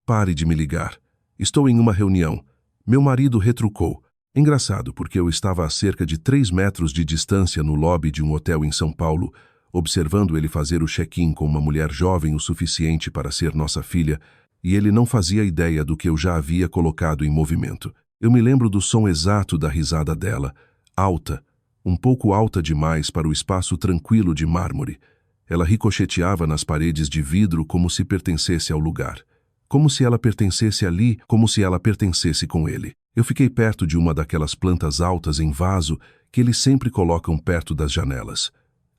Pare de me ligar. Estou em uma reunião. Meu marido retrucou. Engraçado, porque eu estava a cerca de 3 metros de distância no lobby de um hotel em São Paulo, observando ele fazer o check-in com uma mulher jovem o suficiente para ser nossa filha, e ele não fazia ideia do que eu já havia colocado em movimento. Eu me lembro do som exato da risada dela, alta, um pouco alta demais para o espaço tranquilo de mármore. Ela ricocheteava nas paredes de vidro como se pertencesse ao lugar. Como se ela pertencesse ali, como se ela pertencesse com ele. Eu fiquei perto de uma daquelas plantas altas em vaso que eles sempre colocam perto das janelas.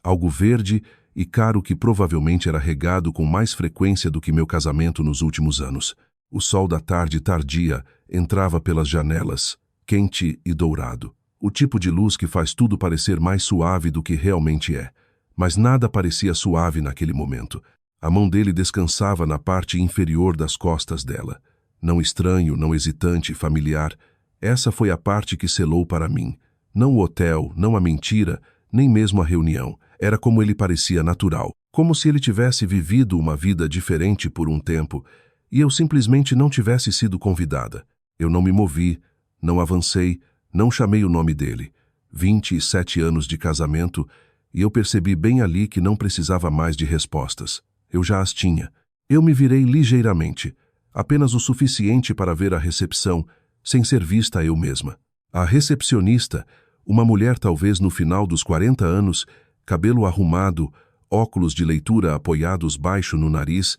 Algo verde e caro que provavelmente era regado com mais frequência do que meu casamento nos últimos anos. O sol da tarde tardia entrava pelas janelas, quente e dourado. O tipo de luz que faz tudo parecer mais suave do que realmente é. Mas nada parecia suave naquele momento. A mão dele descansava na parte inferior das costas dela. Não estranho, não hesitante, familiar. Essa foi a parte que selou para mim. Não o hotel, não a mentira, nem mesmo a reunião. Era como ele parecia natural. Como se ele tivesse vivido uma vida diferente por um tempo e eu simplesmente não tivesse sido convidada. Eu não me movi, não avancei, não chamei o nome dele. 27 anos de casamento e eu percebi bem ali que não precisava mais de respostas. Eu já as tinha. Eu me virei ligeiramente, apenas o suficiente para ver a recepção, sem ser vista eu mesma. A recepcionista, uma mulher talvez no final dos 40 anos, cabelo arrumado, óculos de leitura apoiados baixo no nariz,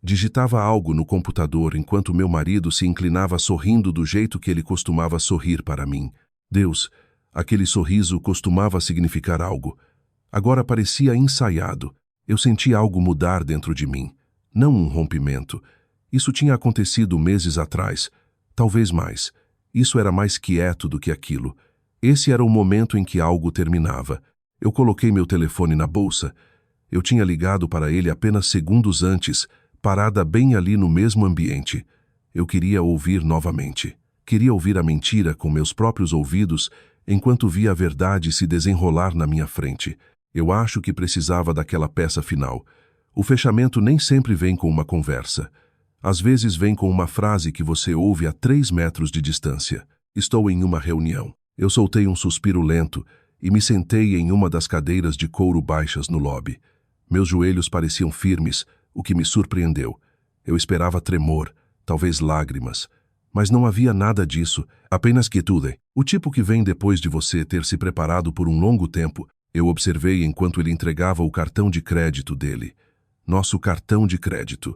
digitava algo no computador enquanto meu marido se inclinava sorrindo do jeito que ele costumava sorrir para mim. Deus, aquele sorriso costumava significar algo. Agora parecia ensaiado. Eu senti algo mudar dentro de mim. Não um rompimento. Isso tinha acontecido meses atrás. Talvez mais. Isso era mais quieto do que aquilo. Esse era o momento em que algo terminava. Eu coloquei meu telefone na bolsa. Eu tinha ligado para ele apenas segundos antes, parada bem ali no mesmo ambiente. Eu queria ouvir novamente. Queria ouvir a mentira com meus próprios ouvidos, enquanto via a verdade se desenrolar na minha frente. Eu acho que precisava daquela peça final. O fechamento nem sempre vem com uma conversa. Às vezes vem com uma frase que você ouve a 3 metros de distância. Estou em uma reunião. Eu soltei um suspiro lento e me sentei em uma das cadeiras de couro baixas no lobby. Meus joelhos pareciam firmes, o que me surpreendeu. Eu esperava tremor, talvez lágrimas. Mas não havia nada disso, apenas quietude. O tipo que vem depois de você ter se preparado por um longo tempo. Eu observei enquanto ele entregava o cartão de crédito dele. Nosso cartão de crédito.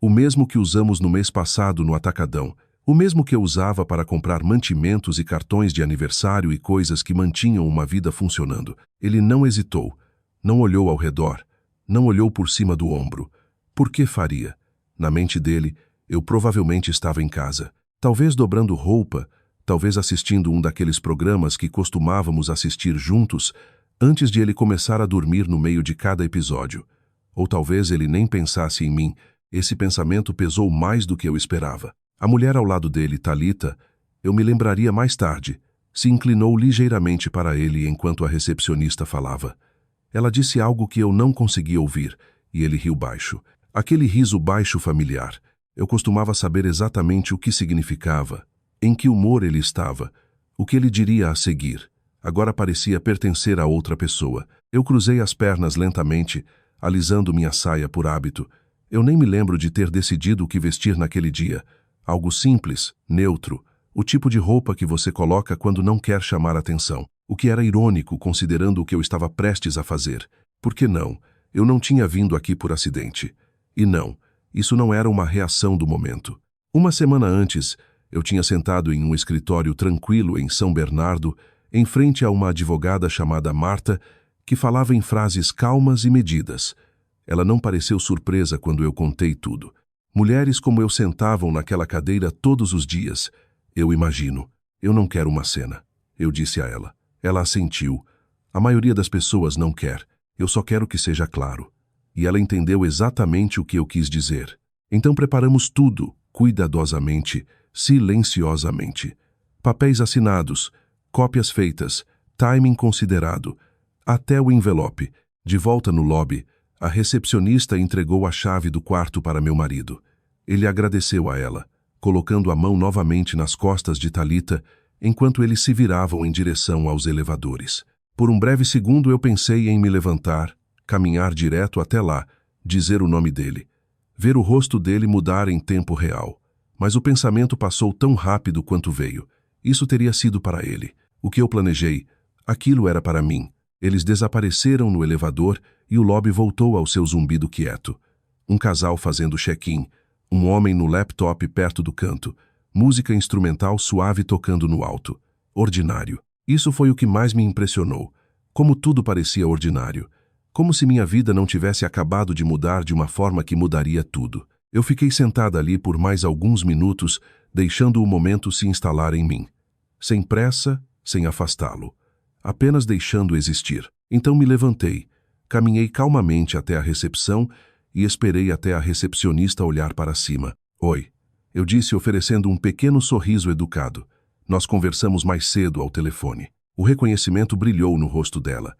O mesmo que usamos no mês passado no Atacadão. O mesmo que eu usava para comprar mantimentos e cartões de aniversário e coisas que mantinham uma vida funcionando. Ele não hesitou. Não olhou ao redor. Não olhou por cima do ombro. Por que faria? Na mente dele, eu provavelmente estava em casa. Talvez dobrando roupa, talvez assistindo um daqueles programas que costumávamos assistir juntos, antes de ele começar a dormir no meio de cada episódio. Ou talvez ele nem pensasse em mim. Esse pensamento pesou mais do que eu esperava. A mulher ao lado dele, Thalita, eu me lembraria mais tarde, se inclinou ligeiramente para ele enquanto a recepcionista falava. Ela disse algo que eu não conseguia ouvir, e ele riu baixo. Aquele riso baixo familiar. Eu costumava saber exatamente o que significava, em que humor ele estava, o que ele diria a seguir. Agora parecia pertencer a outra pessoa. Eu cruzei as pernas lentamente, alisando minha saia por hábito. Eu nem me lembro de ter decidido o que vestir naquele dia. Algo simples, neutro, o tipo de roupa que você coloca quando não quer chamar atenção. O que era irônico considerando o que eu estava prestes a fazer. Por que não? Eu não tinha vindo aqui por acidente. E não, isso não era uma reação do momento. Uma semana antes, eu tinha sentado em um escritório tranquilo em São Bernardo, em frente a uma advogada chamada Marta, que falava em frases calmas e medidas. Ela não pareceu surpresa quando eu contei tudo. Mulheres como eu sentavam naquela cadeira todos os dias. Eu imagino. Eu não quero uma cena. Eu disse a ela. Ela assentiu. A maioria das pessoas não quer. Eu só quero que seja claro. E ela entendeu exatamente o que eu quis dizer. Então preparamos tudo, cuidadosamente, silenciosamente. Papéis assinados, cópias feitas, timing considerado. Até o envelope. De volta no lobby, a recepcionista entregou a chave do quarto para meu marido. Ele agradeceu a ela, colocando a mão novamente nas costas de Talita, enquanto eles se viravam em direção aos elevadores. Por um breve segundo eu pensei em me levantar, caminhar direto até lá, dizer o nome dele, ver o rosto dele mudar em tempo real. Mas o pensamento passou tão rápido quanto veio. Isso teria sido para ele. O que eu planejei, aquilo era para mim. Eles desapareceram no elevador e o lobby voltou ao seu zumbido quieto. Um casal fazendo check-in, um homem no laptop perto do canto, música instrumental suave tocando no alto. Ordinário. Isso foi o que mais me impressionou. Como tudo parecia ordinário. Como se minha vida não tivesse acabado de mudar de uma forma que mudaria tudo. Eu fiquei sentada ali por mais alguns minutos, deixando o momento se instalar em mim. Sem pressa, sem afastá-lo. Apenas deixando existir. Então me levantei, caminhei calmamente até a recepção e esperei até a recepcionista olhar para cima. Oi, eu disse oferecendo um pequeno sorriso educado. Nós conversamos mais cedo ao telefone. O reconhecimento brilhou no rosto dela.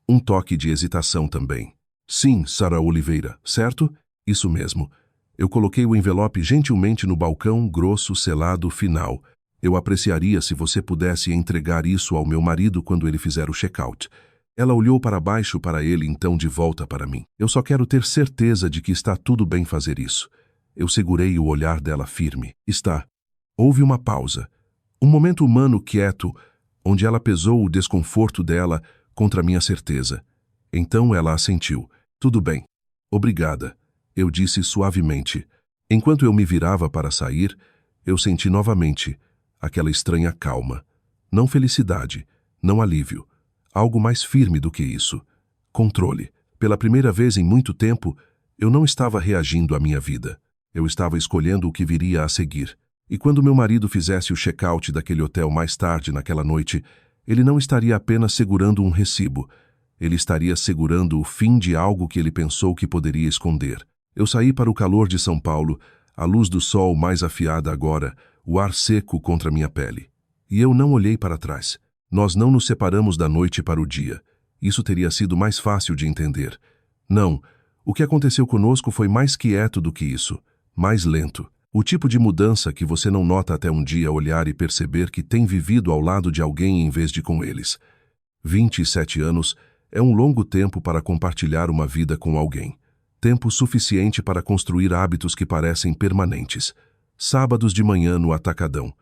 Um toque de hesitação também. Sim, Sara Oliveira, certo? Isso mesmo. Eu coloquei o envelope gentilmente no balcão grosso selado final. Eu apreciaria se você pudesse entregar isso ao meu marido quando ele fizer o check-out. Ela olhou para baixo para ele, então de volta para mim. Eu só quero ter certeza de que está tudo bem fazer isso. Eu segurei o olhar dela firme. Está. Houve uma pausa. Um momento humano quieto, onde ela pesou o desconforto dela contra minha certeza. Então ela assentiu. Tudo bem. Obrigada. Eu disse suavemente. Enquanto eu me virava para sair, eu senti novamente aquela estranha calma. Não felicidade, não alívio. Algo mais firme do que isso. Controle. Pela primeira vez em muito tempo, eu não estava reagindo à minha vida. Eu estava escolhendo o que viria a seguir. E quando meu marido fizesse o check-out daquele hotel mais tarde naquela noite, ele não estaria apenas segurando um recibo. Ele estaria segurando o fim de algo que ele pensou que poderia esconder. Eu saí para o calor de São Paulo, a luz do sol mais afiada agora, o ar seco contra minha pele. E eu não olhei para trás. Nós não nos separamos da noite para o dia. Isso teria sido mais fácil de entender. Não, o que aconteceu conosco foi mais quieto do que isso, mais lento. O tipo de mudança que você não nota até um dia olhar e perceber que tem vivido ao lado de alguém em vez de com eles. 27 anos é um longo tempo para compartilhar uma vida com alguém. Tempo suficiente para construir hábitos que parecem permanentes. Sábados de manhã no Atacadão.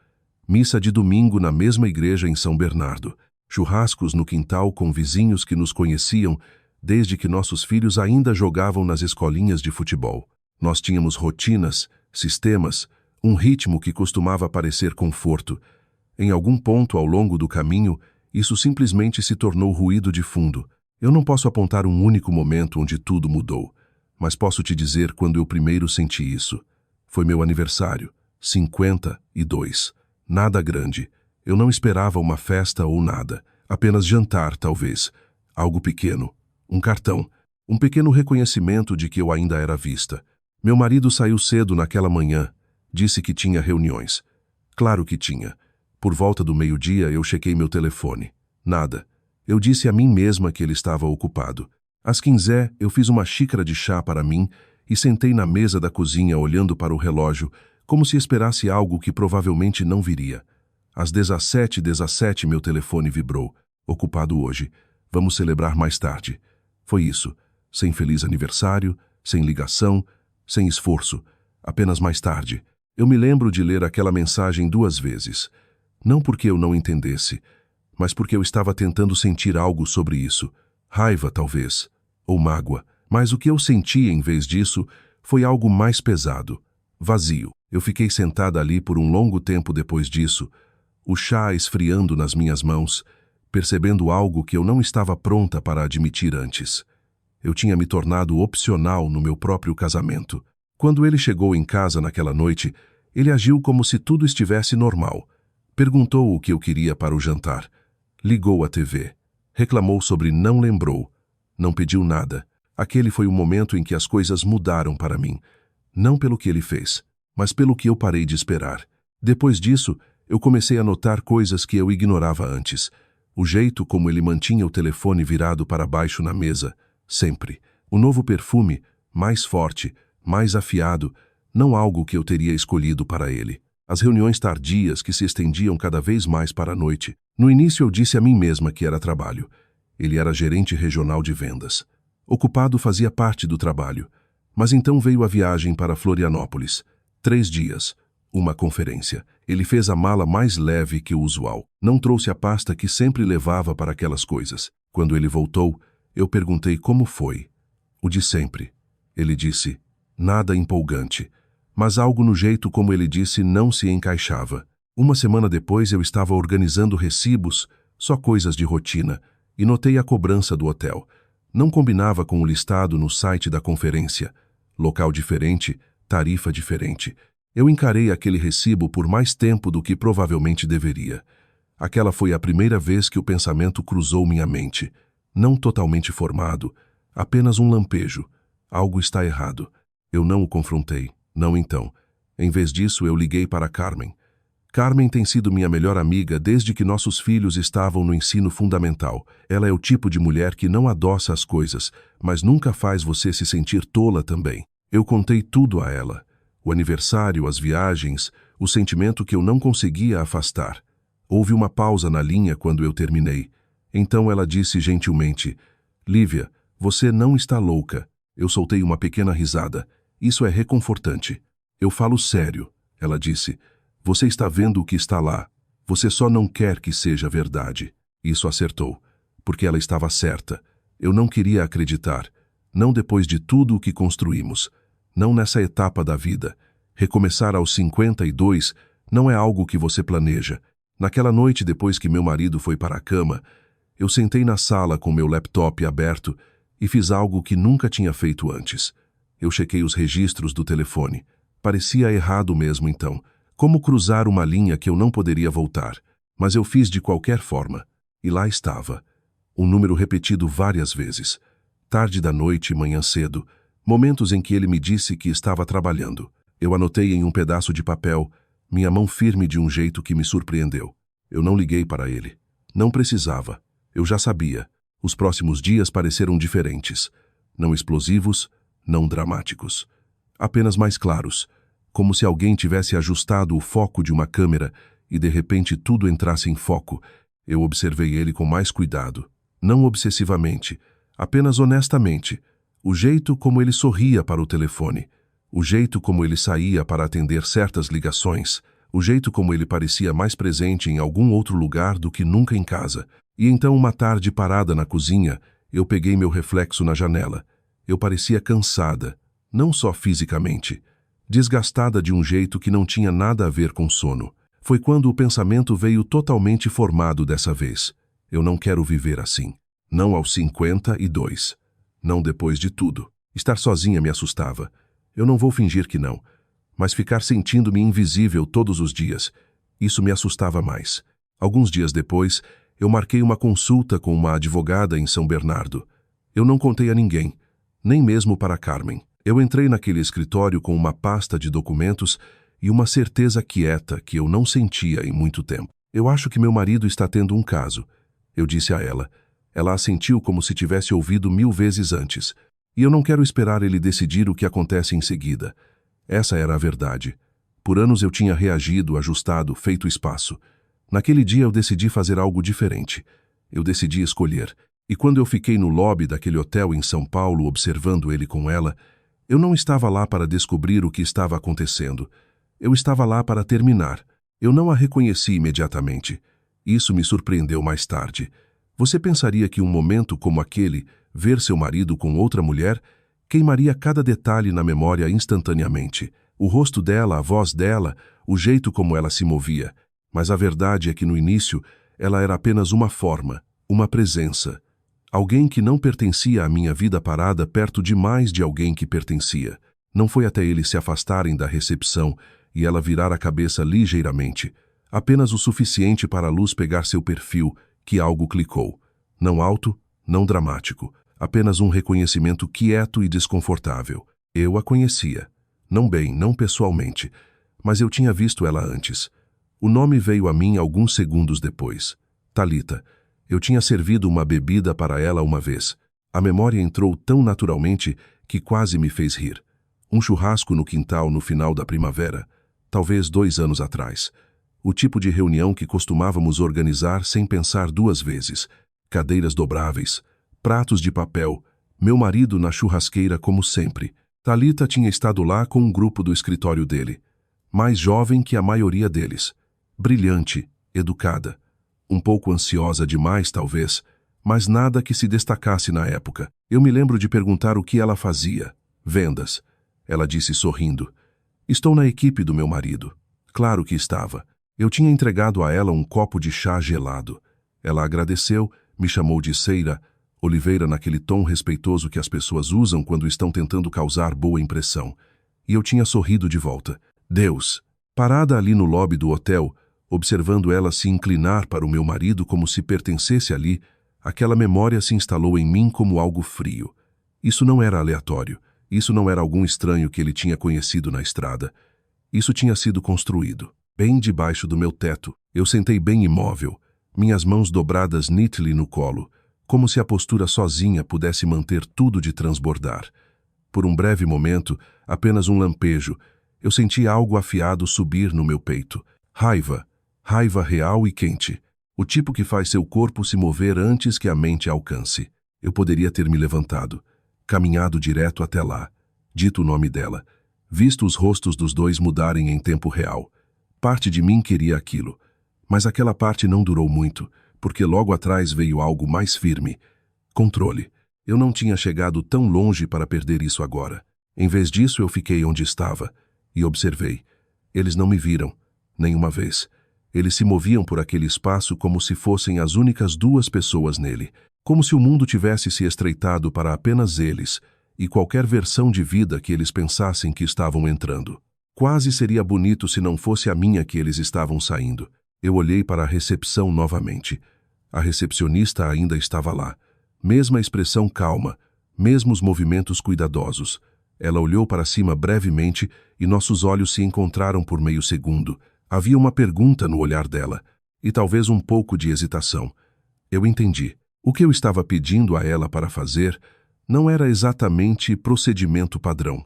Missa de domingo na mesma igreja em São Bernardo. Churrascos no quintal com vizinhos que nos conheciam desde que nossos filhos ainda jogavam nas escolinhas de futebol. Nós tínhamos rotinas, sistemas, um ritmo que costumava parecer conforto. Em algum ponto ao longo do caminho, isso simplesmente se tornou ruído de fundo. Eu não posso apontar um único momento onde tudo mudou, mas posso te dizer quando eu primeiro senti isso. Foi meu aniversário, 52. Nada grande. Eu não esperava uma festa ou nada. Apenas jantar, talvez. Algo pequeno. Um cartão. Um pequeno reconhecimento de que eu ainda era vista. Meu marido saiu cedo naquela manhã. Disse que tinha reuniões. Claro que tinha. Por volta do meio-dia, eu chequei meu telefone. Nada. Eu disse a mim mesma que ele estava ocupado. Às 15, eu fiz uma xícara de chá para mim e sentei na mesa da cozinha olhando para o relógio, como se esperasse algo que provavelmente não viria. Às 17h17 meu telefone vibrou. Ocupado hoje. Vamos celebrar mais tarde. Foi isso. Sem feliz aniversário, sem ligação, sem esforço. Apenas mais tarde. Eu me lembro de ler aquela mensagem 2 vezes. Não porque eu não entendesse, mas porque eu estava tentando sentir algo sobre isso. Raiva, talvez. Ou mágoa. Mas o que eu senti em vez disso foi algo mais pesado. Vazio. Eu fiquei sentada ali por um longo tempo depois disso, o chá esfriando nas minhas mãos, percebendo algo que eu não estava pronta para admitir antes. Eu tinha me tornado opcional no meu próprio casamento. Quando ele chegou em casa naquela noite, ele agiu como se tudo estivesse normal. Perguntou o que eu queria para o jantar. Ligou a TV. Reclamou sobre não lembrou. Não pediu nada. Aquele foi o momento em que as coisas mudaram para mim. Não pelo que ele fez, mas pelo que eu parei de esperar. Depois disso, eu comecei a notar coisas que eu ignorava antes. O jeito como ele mantinha o telefone virado para baixo na mesa, sempre. O novo perfume, mais forte, mais afiado, não algo que eu teria escolhido para ele. As reuniões tardias que se estendiam cada vez mais para a noite. No início eu disse a mim mesma que era trabalho. Ele era gerente regional de vendas. Ocupado fazia parte do trabalho. Mas então veio a viagem para Florianópolis. 3 dias. Uma conferência. Ele fez a mala mais leve que o usual. Não trouxe a pasta que sempre levava para aquelas coisas. Quando ele voltou, eu perguntei como foi. O de sempre. Ele disse, nada empolgante. Mas algo no jeito como ele disse não se encaixava. Uma semana depois eu estava organizando recibos, só coisas de rotina, e notei a cobrança do hotel. Não combinava com o listado no site da conferência. Local diferente, tarifa diferente. Eu encarei aquele recibo por mais tempo do que provavelmente deveria. Aquela foi a primeira vez que o pensamento cruzou minha mente. Não totalmente formado, apenas um lampejo. Algo está errado. Eu não o confrontei. Não então. Em vez disso, eu liguei para Carmen. Carmen tem sido minha melhor amiga desde que nossos filhos estavam no ensino fundamental. Ela é o tipo de mulher que não adoça as coisas, mas nunca faz você se sentir tola também. Eu contei tudo a ela. O aniversário, as viagens, o sentimento que eu não conseguia afastar. Houve uma pausa na linha quando eu terminei. Então ela disse gentilmente, Lívia, você não está louca. Eu soltei uma pequena risada. Isso é reconfortante. Eu falo sério, ela disse. Você está vendo o que está lá. Você só não quer que seja verdade. Isso acertou, porque ela estava certa. Eu não queria acreditar. Não depois de tudo o que construímos. Não nessa etapa da vida. Recomeçar aos 52 não é algo que você planeja. Naquela noite, depois que meu marido foi para a cama, eu sentei na sala com meu laptop aberto e fiz algo que nunca tinha feito antes. Eu chequei os registros do telefone. Parecia errado mesmo então. Como cruzar uma linha que eu não poderia voltar? Mas eu fiz de qualquer forma. E lá estava. Um número repetido várias vezes. Tarde da noite e manhã cedo. Momentos em que ele me disse que estava trabalhando. Eu anotei em um pedaço de papel, minha mão firme de um jeito que me surpreendeu. Eu não liguei para ele. Não precisava. Eu já sabia. Os próximos dias pareceram diferentes. Não explosivos, não dramáticos. Apenas mais claros. Como se alguém tivesse ajustado o foco de uma câmera e de repente tudo entrasse em foco. Eu observei ele com mais cuidado. Não obsessivamente, apenas honestamente. O jeito como ele sorria para o telefone. O jeito como ele saía para atender certas ligações. O jeito como ele parecia mais presente em algum outro lugar do que nunca em casa. E então, uma tarde parada na cozinha, eu peguei meu reflexo na janela. Eu parecia cansada, não só fisicamente. Desgastada de um jeito que não tinha nada a ver com sono. Foi quando o pensamento veio totalmente formado dessa vez. Eu não quero viver assim. Não aos 52. Não depois de tudo. Estar sozinha me assustava. Eu não vou fingir que não. Mas ficar sentindo-me invisível todos os dias, isso me assustava mais. Alguns dias depois, eu marquei uma consulta com uma advogada em São Bernardo. Eu não contei a ninguém, nem mesmo para Carmen. Eu entrei naquele escritório com uma pasta de documentos e uma certeza quieta que eu não sentia em muito tempo. Eu acho que meu marido está tendo um caso, eu disse a ela. Ela assentiu como se tivesse ouvido 1000 vezes antes. E eu não quero esperar ele decidir o que acontece em seguida. Essa era a verdade. Por anos eu tinha reagido, ajustado, feito espaço. Naquele dia eu decidi fazer algo diferente. Eu decidi escolher. E quando eu fiquei no lobby daquele hotel em São Paulo observando ele com ela, eu não estava lá para descobrir o que estava acontecendo. Eu estava lá para terminar. Eu não a reconheci imediatamente. Isso me surpreendeu mais tarde. Você pensaria que um momento como aquele, ver seu marido com outra mulher, queimaria cada detalhe na memória instantaneamente. O rosto dela, a voz dela, o jeito como ela se movia. Mas a verdade é que no início, ela era apenas uma forma, uma presença. Alguém que não pertencia à minha vida parada perto demais de alguém que pertencia. Não foi até eles se afastarem da recepção e ela virar a cabeça ligeiramente, apenas o suficiente para a luz pegar seu perfil, que algo clicou. Não alto, não dramático, apenas um reconhecimento quieto e desconfortável. Eu a conhecia. Não bem, não pessoalmente, mas eu tinha visto ela antes. O nome veio a mim alguns segundos depois. Thalita. Eu tinha servido uma bebida para ela uma vez. A memória entrou tão naturalmente que quase me fez rir. Um churrasco no quintal no final da primavera, talvez 2 anos atrás. O tipo de reunião que costumávamos organizar sem pensar 2 vezes. Cadeiras dobráveis, pratos de papel, meu marido na churrasqueira como sempre. Thalita tinha estado lá com um grupo do escritório dele. Mais jovem que a maioria deles. Brilhante, educada. Um pouco ansiosa demais, talvez, mas nada que se destacasse na época. Eu me lembro de perguntar o que ela fazia. Vendas. Ela disse sorrindo. Estou na equipe do meu marido. Claro que estava. Eu tinha entregado a ela um copo de chá gelado. Ela agradeceu, me chamou de Seira, Oliveira naquele tom respeitoso que as pessoas usam quando estão tentando causar boa impressão. E eu tinha sorrido de volta. Deus! Parada ali no lobby do hotel, observando ela se inclinar para o meu marido como se pertencesse ali, aquela memória se instalou em mim como algo frio. Isso não era aleatório. Isso não era algum estranho que ele tinha conhecido na estrada. Isso tinha sido construído. Bem debaixo do meu teto, eu sentei bem imóvel, minhas mãos dobradas neatly no colo, como se a postura sozinha pudesse manter tudo de transbordar. Por um breve momento, apenas um lampejo, eu senti algo afiado subir no meu peito. Raiva. Raiva real e quente. O tipo que faz seu corpo se mover antes que a mente alcance. Eu poderia ter me levantado, caminhado direto até lá, dito o nome dela, visto os rostos dos dois mudarem em tempo real. Parte de mim queria aquilo, mas aquela parte não durou muito, porque logo atrás veio algo mais firme. Controle. Eu não tinha chegado tão longe para perder isso agora. Em vez disso, eu fiquei onde estava e observei. Eles não me viram, nenhuma vez. Eles se moviam por aquele espaço como se fossem as únicas 2 pessoas nele, como se o mundo tivesse se estreitado para apenas eles e qualquer versão de vida que eles pensassem que estavam entrando. Quase seria bonito se não fosse a minha que eles estavam saindo. Eu olhei para a recepção novamente. A recepcionista ainda estava lá. Mesma expressão calma, mesmos movimentos cuidadosos. Ela olhou para cima brevemente e nossos olhos se encontraram por meio segundo. Havia uma pergunta no olhar dela, e talvez um pouco de hesitação. Eu entendi. O que eu estava pedindo a ela para fazer não era exatamente procedimento padrão.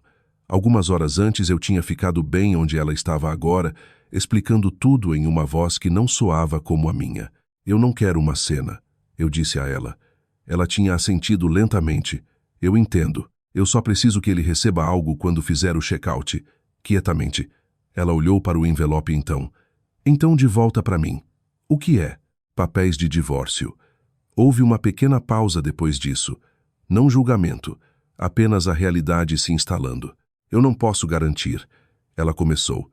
Algumas horas antes eu tinha ficado bem onde ela estava agora, explicando tudo em uma voz que não soava como a minha. Eu não quero uma cena, eu disse a ela. Ela tinha assentido lentamente. Eu entendo. Eu só preciso que ele receba algo quando fizer o check-out. Quietamente. Ela olhou para o envelope então. Então de volta para mim. O que é? Papéis de divórcio. Houve uma pequena pausa depois disso. Não julgamento, apenas a realidade se instalando. Eu não posso garantir. Ela começou.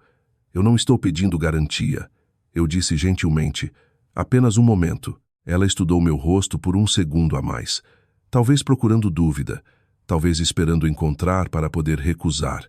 Eu não estou pedindo garantia. Eu disse gentilmente. Apenas um momento. Ela estudou meu rosto por um segundo a mais. Talvez procurando dúvida. Talvez esperando encontrar para poder recusar.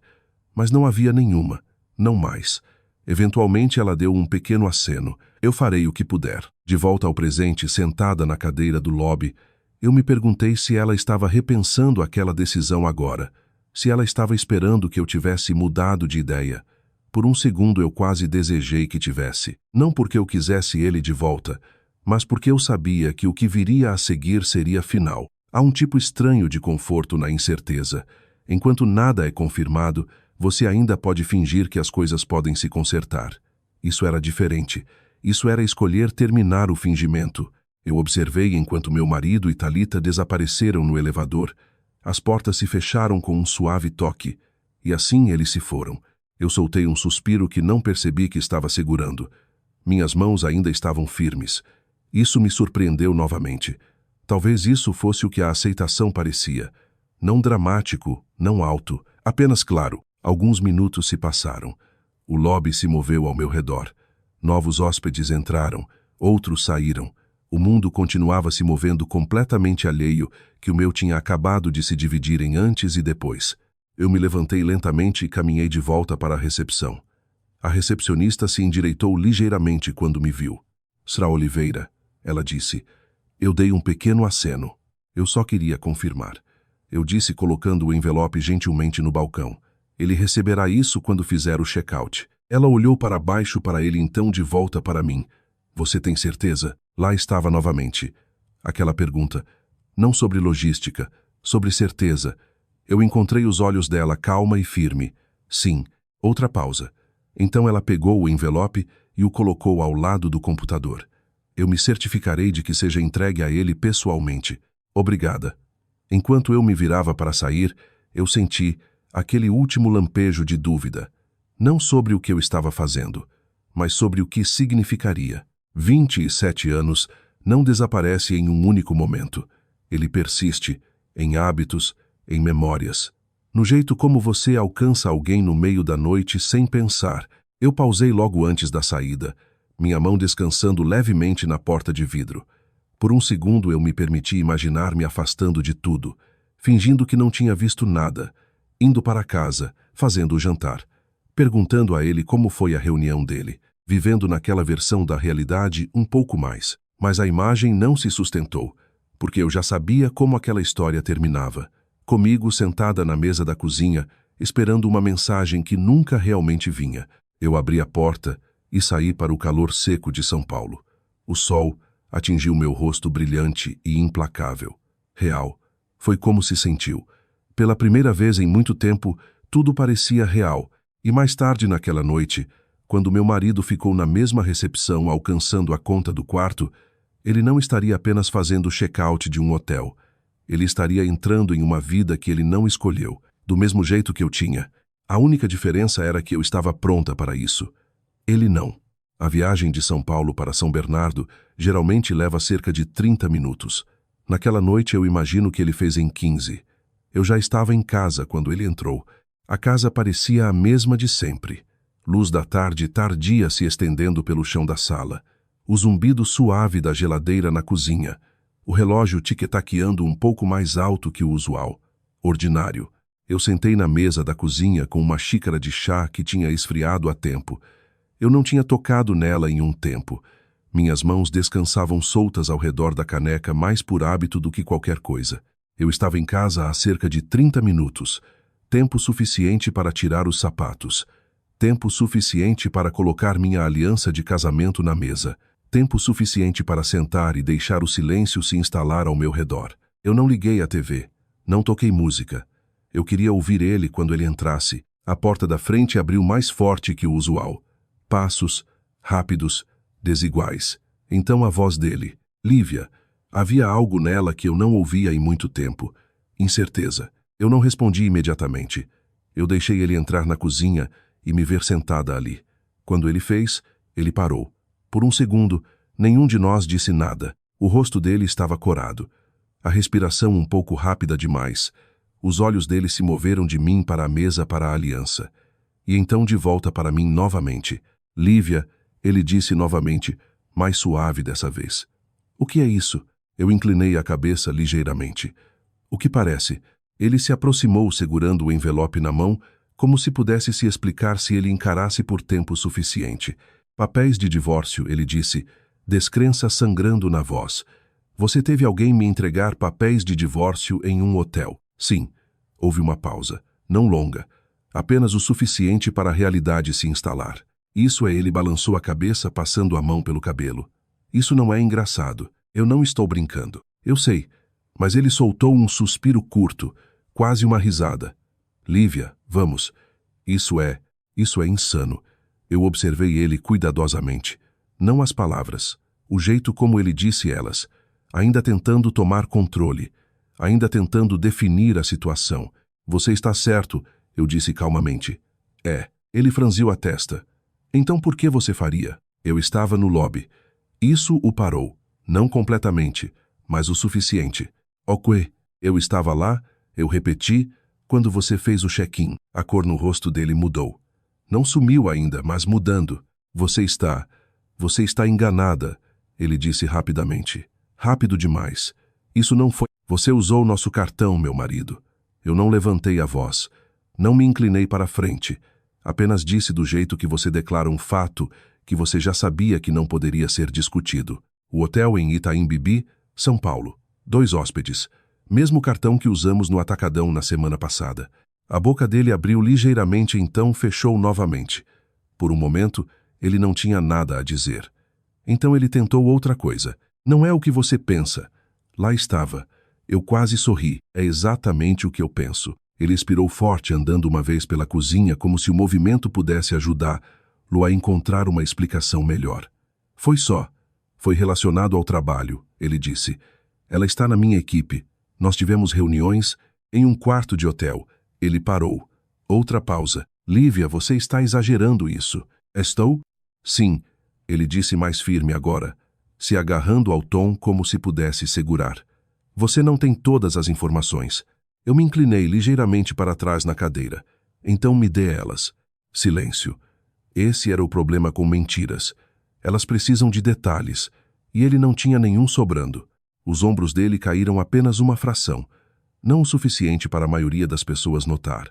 Mas não havia nenhuma. Não mais. Eventualmente ela deu um pequeno aceno. Eu farei o que puder. De volta ao presente, sentada na cadeira do lobby, eu me perguntei se ela estava repensando aquela decisão agora. Se ela estava esperando que eu tivesse mudado de ideia. Por um segundo eu quase desejei que tivesse. Não porque eu quisesse ele de volta, mas porque eu sabia que o que viria a seguir seria final. Há um tipo estranho de conforto na incerteza. Enquanto nada é confirmado, você ainda pode fingir que as coisas podem se consertar. Isso era diferente. Isso era escolher terminar o fingimento. Eu observei enquanto meu marido e Thalita desapareceram no elevador. As portas se fecharam com um suave toque. E assim eles se foram. Eu soltei um suspiro que não percebi que estava segurando. Minhas mãos ainda estavam firmes. Isso me surpreendeu novamente. Talvez isso fosse o que a aceitação parecia. Não dramático, não alto, apenas claro. Alguns minutos se passaram. O lobby se moveu ao meu redor. Novos hóspedes entraram, outros saíram. O mundo continuava se movendo completamente alheio, que o meu tinha acabado de se dividir em antes e depois. Eu me levantei lentamente e caminhei de volta para a recepção. A recepcionista se endireitou ligeiramente quando me viu. Sra. Oliveira, ela disse. Eu dei um pequeno aceno. Eu só queria confirmar. Eu disse colocando o envelope gentilmente no balcão. Ele receberá isso quando fizer o check-out. Ela olhou para baixo para ele então de volta para mim. Você tem certeza? Lá estava novamente. Aquela pergunta. Não sobre logística, sobre certeza. Eu encontrei os olhos dela calma e firme. Sim, outra pausa. Então ela pegou o envelope e o colocou ao lado do computador. Eu me certificarei de que seja entregue a ele pessoalmente. Obrigada. Enquanto eu me virava para sair, eu senti aquele último lampejo de dúvida. Não sobre o que eu estava fazendo, mas sobre o que significaria. 27 anos não desaparece em um único momento. Ele persiste em hábitos, em memórias. No jeito como você alcança alguém no meio da noite sem pensar. Eu pausei logo antes da saída, minha mão descansando levemente na porta de vidro. Por um segundo eu me permiti imaginar me afastando de tudo, fingindo que não tinha visto nada, indo para casa, fazendo o jantar, perguntando a ele como foi a reunião dele, vivendo naquela versão da realidade um pouco mais. Mas a imagem não se sustentou, porque eu já sabia como aquela história terminava. Comigo sentada na mesa da cozinha, esperando uma mensagem que nunca realmente vinha. Eu abri a porta e saí para o calor seco de São Paulo. O sol atingiu meu rosto brilhante e implacável. Real. Foi como se sentiu. Pela primeira vez em muito tempo, tudo parecia real. E mais tarde naquela noite, quando meu marido ficou na mesma recepção alcançando a conta do quarto, ele não estaria apenas fazendo o check-out de um hotel. Ele estaria entrando em uma vida que ele não escolheu, do mesmo jeito que eu tinha. A única diferença era que eu estava pronta para isso. Ele não. A viagem de São Paulo para São Bernardo geralmente leva cerca de 30 minutos. Naquela noite eu imagino que ele fez em 15. Eu já estava em casa quando ele entrou. A casa parecia a mesma de sempre. Luz da tarde tardia se estendendo pelo chão da sala. O zumbido suave da geladeira na cozinha. O relógio tic-taqueando um pouco mais alto que o usual. Ordinário. Eu sentei na mesa da cozinha com uma xícara de chá que tinha esfriado há tempo. Eu não tinha tocado nela em um tempo. Minhas mãos descansavam soltas ao redor da caneca mais por hábito do que qualquer coisa. Eu estava em casa há cerca de 30 minutos. Tempo suficiente para tirar os sapatos. Tempo suficiente para colocar minha aliança de casamento na mesa. Tempo suficiente para sentar e deixar o silêncio se instalar ao meu redor. Eu não liguei a TV. Não toquei música. Eu queria ouvir ele quando ele entrasse. A porta da frente abriu mais forte que o usual. Passos, rápidos, desiguais. Então a voz dele. Lívia. Havia algo nela que eu não ouvia em muito tempo. Incerteza. Eu não respondi imediatamente. Eu deixei ele entrar na cozinha e me ver sentada ali. Quando ele fez, ele parou. Por um segundo, nenhum de nós disse nada. O rosto dele estava corado. A respiração um pouco rápida demais. Os olhos dele se moveram de mim para a mesa para a aliança. E então de volta para mim novamente. Lívia, ele disse novamente, mais suave dessa vez. O que é isso? Eu inclinei a cabeça ligeiramente. O que parece? Ele se aproximou segurando o envelope na mão, como se pudesse se explicar se ele encarasse por tempo suficiente. Papéis de divórcio, ele disse, descrença sangrando na voz. Você teve alguém me entregar papéis de divórcio em um hotel? Sim. Houve uma pausa, não longa, apenas o suficiente para a realidade se instalar. Isso é, ele balançou a cabeça passando a mão pelo cabelo. Isso não é engraçado. Eu não estou brincando. Eu sei. Mas ele soltou um suspiro curto, quase uma risada. Lívia, vamos. Isso é insano. Eu observei ele cuidadosamente. Não as palavras, o jeito como ele disse elas, ainda tentando tomar controle, ainda tentando definir a situação. Você está certo, eu disse calmamente. É. Ele franziu a testa. Então por que você faria? Eu estava no lobby. Isso o parou. Não completamente, mas o suficiente. Ok. Eu estava lá, eu repeti, quando você fez o check-in. A cor no rosto dele mudou. Não sumiu ainda, mas mudando. Você está enganada, ele disse rapidamente. Rápido demais. Isso não foi. Você usou nosso cartão, meu marido. Eu não levantei a voz. Não me inclinei para a frente. Apenas disse do jeito que você declara um fato que você já sabia que não poderia ser discutido. O hotel em Itaim Bibi, São Paulo. 2 hóspedes. Mesmo cartão que usamos no Atacadão na semana passada. A boca dele abriu ligeiramente, então fechou novamente. Por um momento, ele não tinha nada a dizer. Então ele tentou outra coisa. Não é o que você pensa. Lá estava. Eu quase sorri. É exatamente o que eu penso. Ele expirou forte, andando uma vez pela cozinha, como se o movimento pudesse ajudá-lo a encontrar uma explicação melhor. Foi só. Foi relacionado ao trabalho, ele disse. Ela está na minha equipe. Nós tivemos reuniões em um quarto de hotel. Ele parou. Outra pausa. Lívia, você está exagerando isso. Estou? Sim, ele disse mais firme agora, se agarrando ao tom como se pudesse segurar. Você não tem todas as informações. Eu me inclinei ligeiramente para trás na cadeira. Então me dê elas. Silêncio. Esse era o problema com mentiras. Elas precisam de detalhes, e ele não tinha nenhum sobrando. Os ombros dele caíram apenas uma fração. Não o suficiente para a maioria das pessoas notar.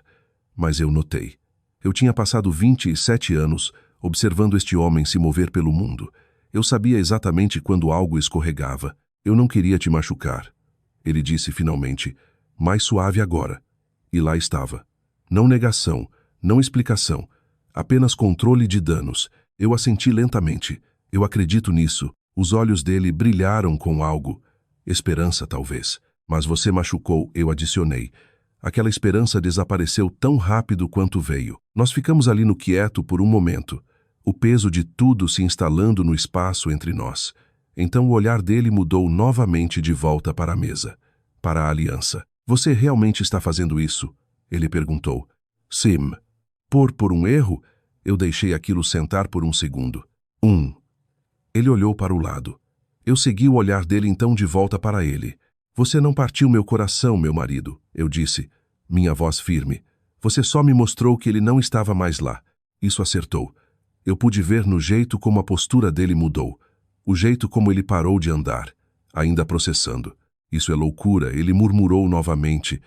Mas eu notei. Eu tinha passado 27 anos observando este homem se mover pelo mundo. Eu sabia exatamente quando algo escorregava. Eu não queria te machucar. Ele disse finalmente, mais suave agora. E lá estava. Não negação, não explicação. Apenas controle de danos. Eu assenti lentamente. Eu acredito nisso. Os olhos dele brilharam com algo. Esperança, talvez. Mas você machucou, eu adicionei. Aquela esperança desapareceu tão rápido quanto veio. Nós ficamos ali no quieto por um momento. O peso de tudo se instalando no espaço entre nós. Então o olhar dele mudou novamente de volta para a mesa. Para a aliança. Você realmente está fazendo isso? Ele perguntou. Sim. Por um erro? Eu deixei aquilo sentar por um segundo. Ele olhou para o lado. Eu segui o olhar dele então de volta para ele. Você não partiu meu coração, meu marido, eu disse, minha voz firme. Você só me mostrou que ele não estava mais lá. Isso acertou. Eu pude ver no jeito como a postura dele mudou. O jeito como ele parou de andar, ainda processando. Isso é loucura, ele murmurou novamente.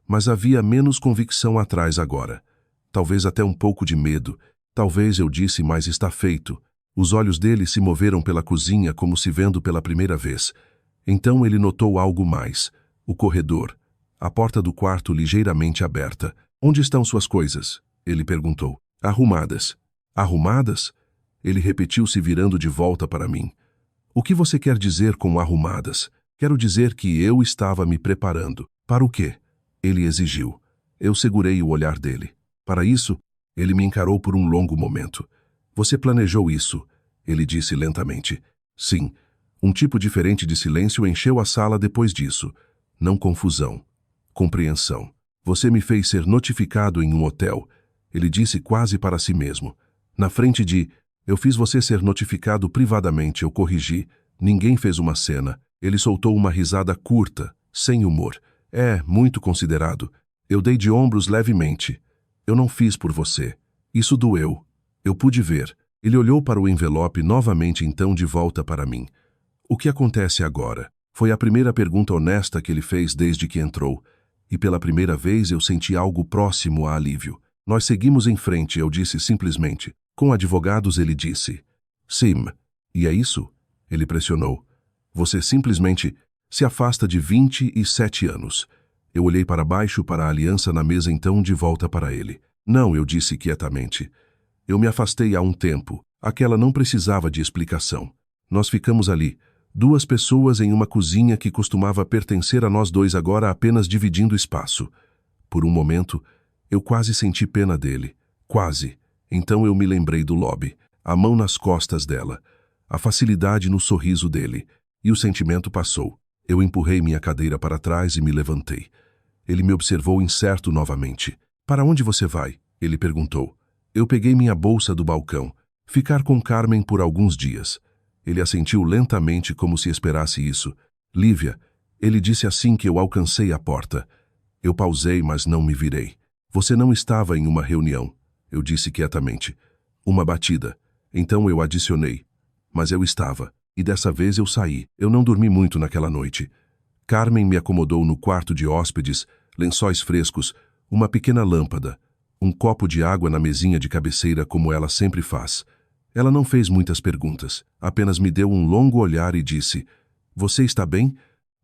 Mas havia menos convicção atrás agora. Talvez até um pouco de medo. Talvez eu disse, mas está feito. Os olhos dele se moveram pela cozinha como se vendo pela primeira vez. Então ele notou algo mais. O corredor. A porta do quarto ligeiramente aberta. Onde estão suas coisas? Ele perguntou. Arrumadas. Arrumadas? Ele repetiu se virando de volta para mim. O que você quer dizer com arrumadas? Quero dizer que eu estava me preparando. Para o quê? Ele exigiu. Eu segurei o olhar dele. Para isso, ele me encarou por um longo momento. Você planejou isso? Ele disse lentamente. Sim. Um tipo diferente de silêncio encheu a sala depois disso. Não confusão. Compreensão. Você me fez ser notificado em um hotel. Ele disse quase para si mesmo. Na frente de... Eu fiz você ser notificado privadamente, eu corrigi. Ninguém fez uma cena. Ele soltou uma risada curta, sem humor. Muito considerado. Eu dei de ombros levemente. Eu não fiz por você. Isso doeu. Eu pude ver. Ele olhou para o envelope novamente então de volta para mim. O que acontece agora? Foi a primeira pergunta honesta que ele fez desde que entrou. E pela primeira vez eu senti algo próximo a alívio. Nós seguimos em frente, eu disse simplesmente. Com advogados, ele disse. Sim. E é isso? Ele pressionou. Você simplesmente se afasta de 27 anos. Eu olhei para baixo para a aliança na mesa então de volta para ele. Não, eu disse quietamente. Eu me afastei há um tempo. Aquela não precisava de explicação. Nós ficamos ali, duas pessoas em uma cozinha que costumava pertencer a nós dois agora apenas dividindo espaço. Por um momento, eu quase senti pena dele. Quase. Então eu me lembrei do lobby, a mão nas costas dela, a facilidade no sorriso dele, e o sentimento passou. Eu empurrei minha cadeira para trás e me levantei. Ele me observou incerto novamente. Para onde você vai? Ele perguntou. Eu peguei minha bolsa do balcão. Ficar com Carmen por alguns dias. Ele assentiu lentamente como se esperasse isso. Lívia, ele disse assim que eu alcancei a porta. Eu pausei, mas não me virei. Você não estava em uma reunião. Eu disse quietamente. Uma batida. Então eu adicionei. Mas eu estava. E dessa vez eu saí. Eu não dormi muito naquela noite. Carmen me acomodou no quarto de hóspedes, lençóis frescos, uma pequena lâmpada, um copo de água na mesinha de cabeceira como ela sempre faz. Ela não fez muitas perguntas, apenas me deu um longo olhar e disse, você está bem?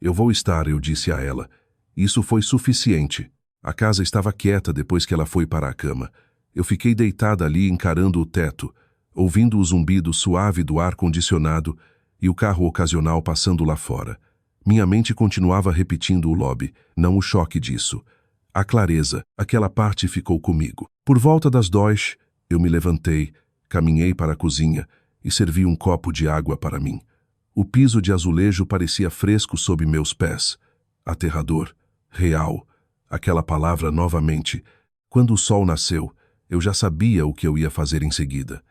Eu vou estar, eu disse a ela. Isso foi suficiente. A casa estava quieta depois que ela foi para a cama. Eu fiquei deitada ali encarando o teto, ouvindo o zumbido suave do ar-condicionado e o carro ocasional passando lá fora. Minha mente continuava repetindo o lobby, não o choque disso. A clareza, aquela parte ficou comigo. Por volta das 2, eu me levantei, caminhei para a cozinha e servi um copo de água para mim. O piso de azulejo parecia fresco sob meus pés. Aterrador, real, aquela palavra novamente. Quando o sol nasceu, eu já sabia o que eu ia fazer em seguida.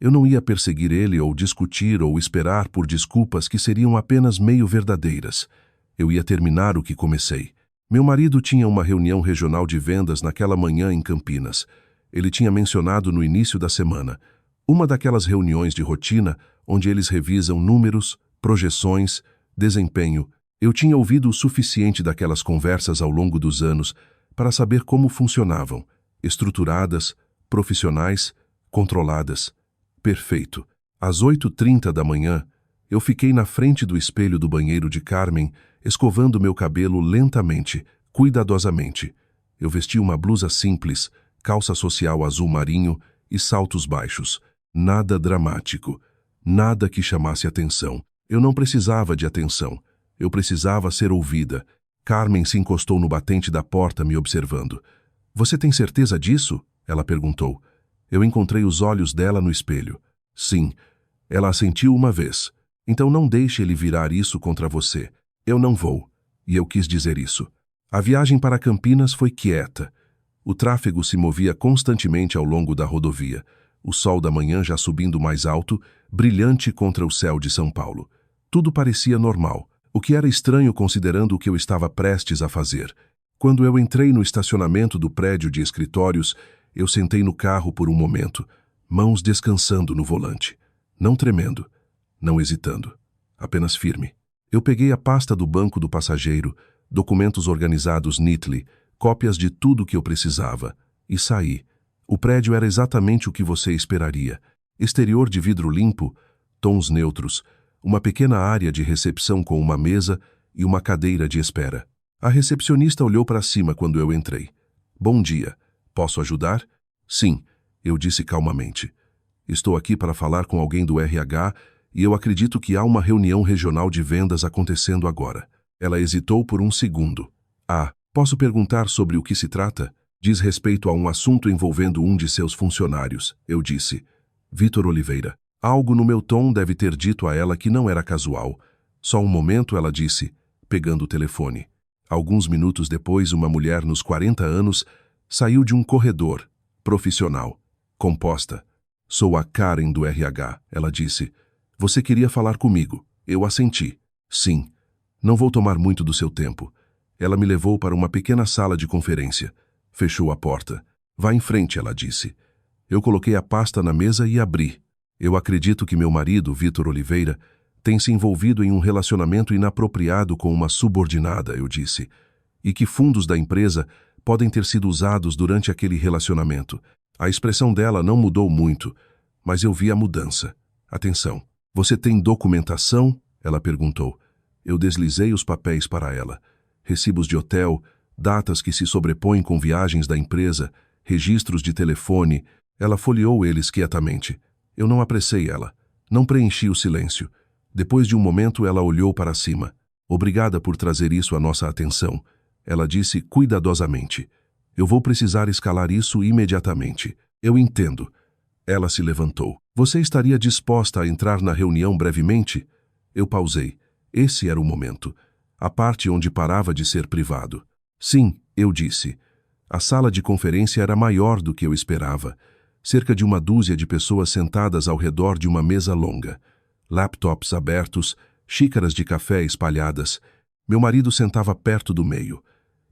Eu não ia perseguir ele ou discutir ou esperar por desculpas que seriam apenas meio verdadeiras. Eu ia terminar o que comecei. Meu marido tinha uma reunião regional de vendas naquela manhã em Campinas. Ele tinha mencionado no início da semana. Uma daquelas reuniões de rotina onde eles revisam números, projeções, desempenho. Eu tinha ouvido o suficiente daquelas conversas ao longo dos anos para saber como funcionavam. Estruturadas, profissionais, controladas. Perfeito. Às 8h30 da manhã, eu fiquei na frente do espelho do banheiro de Carmen, escovando meu cabelo lentamente, cuidadosamente. Eu vesti uma blusa simples, calça social azul marinho e saltos baixos. Nada dramático. Nada que chamasse atenção. Eu não precisava de atenção. Eu precisava ser ouvida. Carmen se encostou no batente da porta me observando. "Você tem certeza disso?" ela perguntou. Eu encontrei os olhos dela no espelho. Sim. Ela assentiu uma vez. "Então não deixe ele virar isso contra você." "Eu não vou." E eu quis dizer isso. A viagem para Campinas foi quieta. O tráfego se movia constantemente ao longo da rodovia. O sol da manhã já subindo mais alto, brilhante contra o céu de São Paulo. Tudo parecia normal, o que era estranho considerando o que eu estava prestes a fazer. Quando eu entrei no estacionamento do prédio de escritórios, eu sentei no carro por um momento, mãos descansando no volante. Não tremendo, não hesitando, apenas firme. Eu peguei a pasta do banco do passageiro, documentos organizados neatly, cópias de tudo que eu precisava, e saí. O prédio era exatamente o que você esperaria. Exterior de vidro limpo, tons neutros, uma pequena área de recepção com uma mesa e uma cadeira de espera. A recepcionista olhou para cima quando eu entrei. "Bom dia. Posso ajudar?" "Sim", eu disse calmamente. "Estou aqui para falar com alguém do RH e eu acredito que há uma reunião regional de vendas acontecendo agora." Ela hesitou por um segundo. "Ah, posso perguntar sobre o que se trata?" "Diz respeito a um assunto envolvendo um de seus funcionários", eu disse. "Vitor Oliveira." Algo no meu tom deve ter dito a ela que não era casual. Só um momento, ela disse, pegando o telefone. Alguns minutos depois, uma mulher nos 40 anos saiu de um corredor, profissional, composta. "Sou a Karen do RH", ela disse. "Você queria falar comigo." Eu assenti. "Sim. Não vou tomar muito do seu tempo." Ela me levou para uma pequena sala de conferência. Fechou a porta. "Vá em frente", ela disse. Eu coloquei a pasta na mesa e abri. "Eu acredito que meu marido, Vitor Oliveira, tem se envolvido em um relacionamento inapropriado com uma subordinada", eu disse, "e que fundos da empresa podem ter sido usados durante aquele relacionamento." A expressão dela não mudou muito, mas eu vi a mudança. "Atenção. Você tem documentação?" ela perguntou. Eu deslizei os papéis para ela. Recibos de hotel, datas que se sobrepõem com viagens da empresa, registros de telefone. Ela folheou eles quietamente. Eu não apressei ela. Não preenchi o silêncio. Depois de um momento, ela olhou para cima. "Obrigada por trazer isso à nossa atenção", ela disse cuidadosamente. "Eu vou precisar escalar isso imediatamente." "Eu entendo." Ela se levantou. "Você estaria disposta a entrar na reunião brevemente?" Eu pausei. Esse era o momento. A parte onde parava de ser privado. "Sim", eu disse. A sala de conferência era maior do que eu esperava. Cerca de uma dúzia de pessoas sentadas ao redor de uma mesa longa. Laptops abertos, xícaras de café espalhadas. Meu marido sentava perto do meio.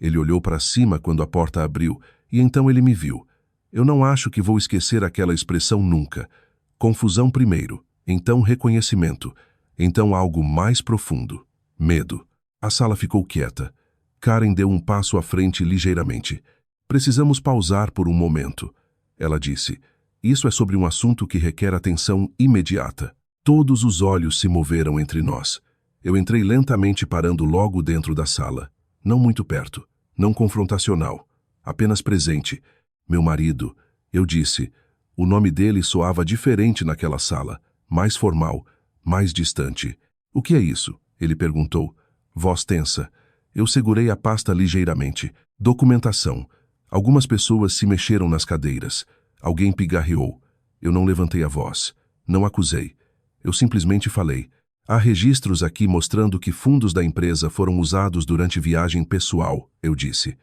Ele olhou para cima quando a porta abriu, e então ele me viu. Eu não acho que vou esquecer aquela expressão nunca. Confusão primeiro, então reconhecimento, então algo mais profundo. Medo. A sala ficou quieta. Karen deu um passo à frente ligeiramente. "Precisamos pausar por um momento", ela disse. "Isso é sobre um assunto que requer atenção imediata." Todos os olhos se moveram entre nós. Eu entrei lentamente parando logo dentro da sala. Não muito perto, não confrontacional, apenas presente. "Meu marido", eu disse. O nome dele soava diferente naquela sala, mais formal, mais distante. "O que é isso?" ele perguntou. Voz tensa. Eu segurei a pasta ligeiramente. Documentação. Algumas pessoas se mexeram nas cadeiras. Alguém pigarreou. Eu não levantei a voz. Não acusei. Eu simplesmente falei: há registros aqui mostrando que fundos da empresa foram usados durante viagem pessoal, eu disse.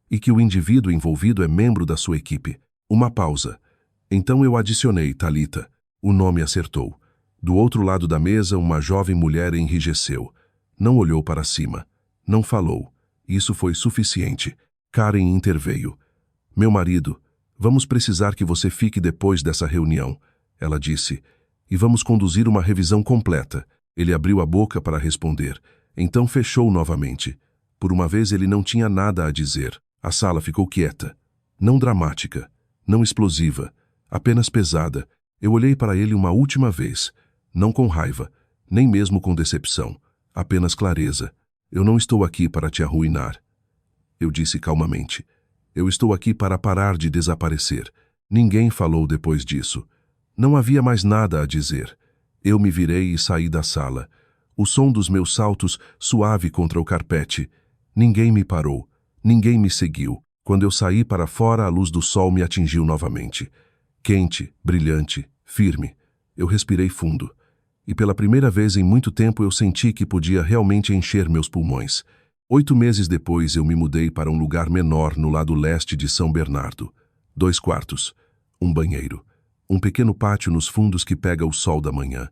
E que o indivíduo envolvido é membro da sua equipe. Uma pausa. Então eu adicionei, Thalita. O nome acertou. Do outro lado da mesa, uma jovem mulher enrijeceu. Não olhou para cima. Não falou. Isso foi suficiente. Karen interveio. Meu marido, vamos precisar que você fique depois dessa reunião, ela disse. E vamos conduzir uma revisão completa. Ele abriu a boca para responder. Então fechou novamente. Por uma vez ele não tinha nada a dizer. A sala ficou quieta. Não dramática. Não explosiva. Apenas pesada. Eu olhei para ele uma última vez. Não com raiva. Nem mesmo com decepção. Apenas clareza. Eu não estou aqui para te arruinar. Eu disse calmamente. Eu estou aqui para parar de desaparecer. Ninguém falou depois disso. Não havia mais nada a dizer. Eu me virei e saí da sala. O som dos meus saltos suave contra o carpete. Ninguém me parou. Ninguém me seguiu. Quando eu saí para fora, a luz do sol me atingiu novamente. Quente, brilhante, firme. Eu respirei fundo. E pela primeira vez em muito tempo eu senti que podia realmente encher meus pulmões. 8 meses depois eu me mudei para um lugar menor no lado leste de São Bernardo. 2 quartos, um banheiro, um pequeno pátio nos fundos que pega o sol da manhã.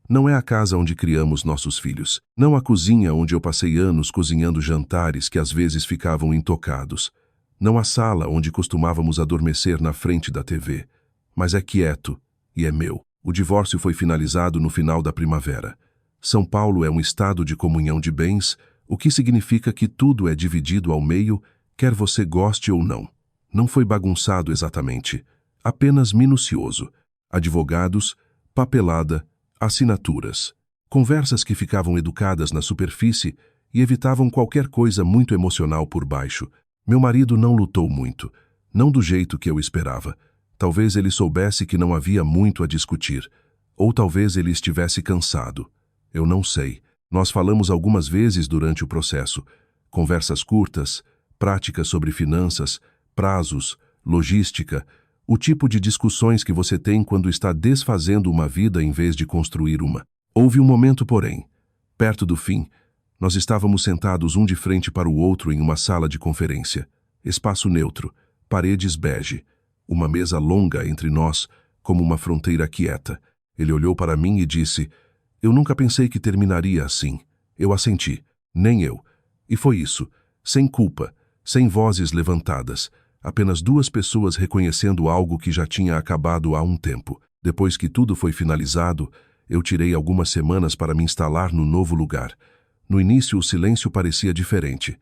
Não é a casa onde criamos nossos filhos. Não a cozinha onde eu passei anos cozinhando jantares que às vezes ficavam intocados. Não a sala onde costumávamos adormecer na frente da TV. Mas é quieto e é meu. O divórcio foi finalizado no final da primavera. São Paulo é um estado de comunhão de bens, o que significa que tudo é dividido ao meio, quer você goste ou não. Não foi bagunçado exatamente, apenas minucioso. Advogados, papelada, assinaturas. Conversas que ficavam educadas na superfície e evitavam qualquer coisa muito emocional por baixo. Meu marido não lutou muito, não do jeito que eu esperava. Talvez ele soubesse que não havia muito a discutir, ou talvez ele estivesse cansado. Eu não sei. Nós falamos algumas vezes durante o processo. Conversas curtas, práticas sobre finanças, prazos, logística, o tipo de discussões que você tem quando está desfazendo uma vida em vez de construir uma. Houve um momento, porém, perto do fim, nós estávamos sentados um de frente para o outro em uma sala de conferência. Espaço neutro, paredes bege. Uma mesa longa entre nós, como uma fronteira quieta. Ele olhou para mim e disse: eu nunca pensei que terminaria assim. Eu assenti. Nem eu. E foi isso. Sem culpa, sem vozes levantadas. Apenas 2 pessoas reconhecendo algo que já tinha acabado há um tempo. Depois que tudo foi finalizado, eu tirei algumas semanas para me instalar no novo lugar. No início, o silêncio parecia diferente.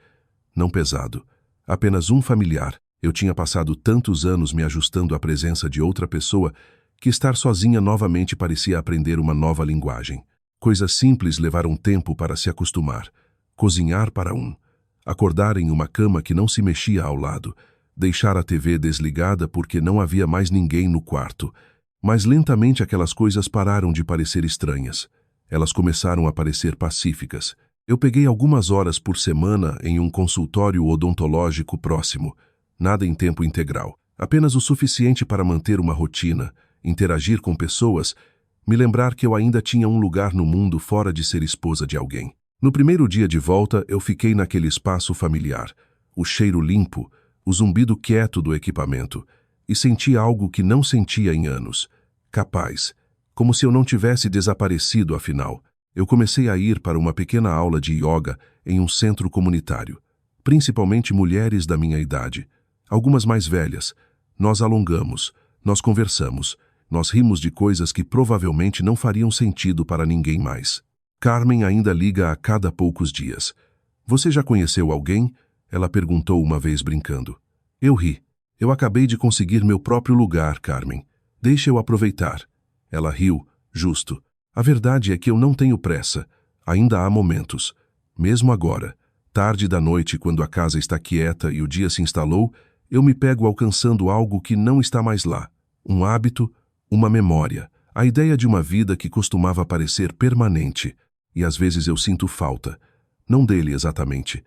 Não pesado. Apenas um familiar. Eu tinha passado tantos anos me ajustando à presença de outra pessoa que estar sozinha novamente parecia aprender uma nova linguagem. Coisas simples levaram tempo para se acostumar. Cozinhar para um. Acordar em uma cama que não se mexia ao lado. Deixar a TV desligada porque não havia mais ninguém no quarto. Mas lentamente aquelas coisas pararam de parecer estranhas. Elas começaram a parecer pacíficas. Eu peguei algumas horas por semana em um consultório odontológico próximo. Nada em tempo integral. Apenas o suficiente para manter uma rotina, interagir com pessoas, me lembrar que eu ainda tinha um lugar no mundo fora de ser esposa de alguém. No primeiro dia de volta, eu fiquei naquele espaço familiar. O cheiro limpo, o zumbido quieto do equipamento. E senti algo que não sentia em anos. Capaz. Como se eu não tivesse desaparecido, afinal. Eu comecei a ir para uma pequena aula de yoga em um centro comunitário. Principalmente mulheres da minha idade. Algumas mais velhas. Nós alongamos, nós conversamos, nós rimos de coisas que provavelmente não fariam sentido para ninguém mais. Carmen ainda liga a cada poucos dias. Você já conheceu alguém? Ela perguntou uma vez brincando. Eu ri. Eu acabei de conseguir meu próprio lugar, Carmen. Deixa eu aproveitar. Ela riu, justo. A verdade é que eu não tenho pressa. Ainda há momentos. Mesmo agora, tarde da noite, quando a casa está quieta e o dia se instalou, eu me pego alcançando algo que não está mais lá. Um hábito, uma memória, a ideia de uma vida que costumava parecer permanente. E às vezes eu sinto falta. Não dele exatamente.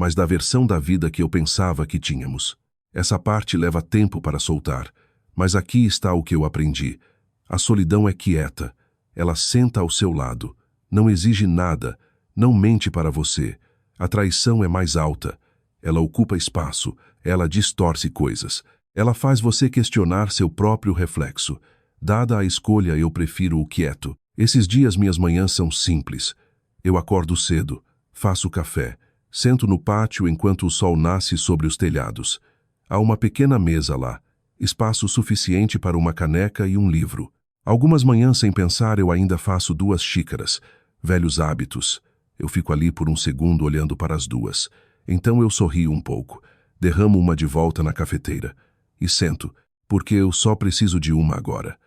mas da versão da vida que eu pensava que tínhamos. Essa parte leva tempo para soltar, mas aqui está o que eu aprendi. A solidão é quieta, ela senta ao seu lado, não exige nada, não mente para você. A traição é mais alta, ela ocupa espaço, ela distorce coisas. Ela faz você questionar seu próprio reflexo. Dada a escolha, eu prefiro o quieto. Esses dias minhas manhãs são simples. Eu acordo cedo, faço café, sento no pátio enquanto o sol nasce sobre os telhados. Há uma pequena mesa lá, espaço suficiente para uma caneca e um livro. Algumas manhãs sem pensar eu ainda faço 2 xícaras. Velhos hábitos. Eu fico ali por um segundo olhando para as 2. Então eu sorrio um pouco, derramo uma de volta na cafeteira e sento, porque eu só preciso de uma agora.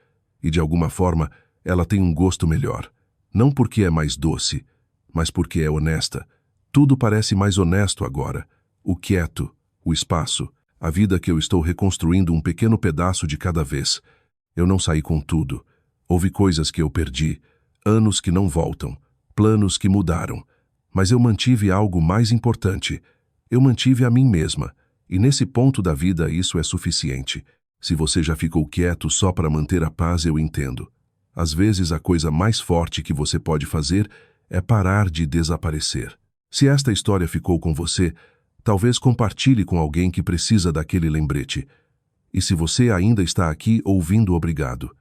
E de alguma forma, ela tem um gosto melhor. Não porque é mais doce, mas porque é honesta. Tudo parece mais honesto agora. O quieto, o espaço, a vida que eu estou reconstruindo um pequeno pedaço de cada vez. Eu não saí com tudo. Houve coisas que eu perdi, anos que não voltam, planos que mudaram. Mas eu mantive algo mais importante. Eu mantive a mim mesma. E nesse ponto da vida isso é suficiente. Se você já ficou quieto só para manter a paz, eu entendo. Às vezes a coisa mais forte que você pode fazer é parar de desaparecer. Se esta história ficou com você, talvez compartilhe com alguém que precisa daquele lembrete. E se você ainda está aqui ouvindo, obrigado.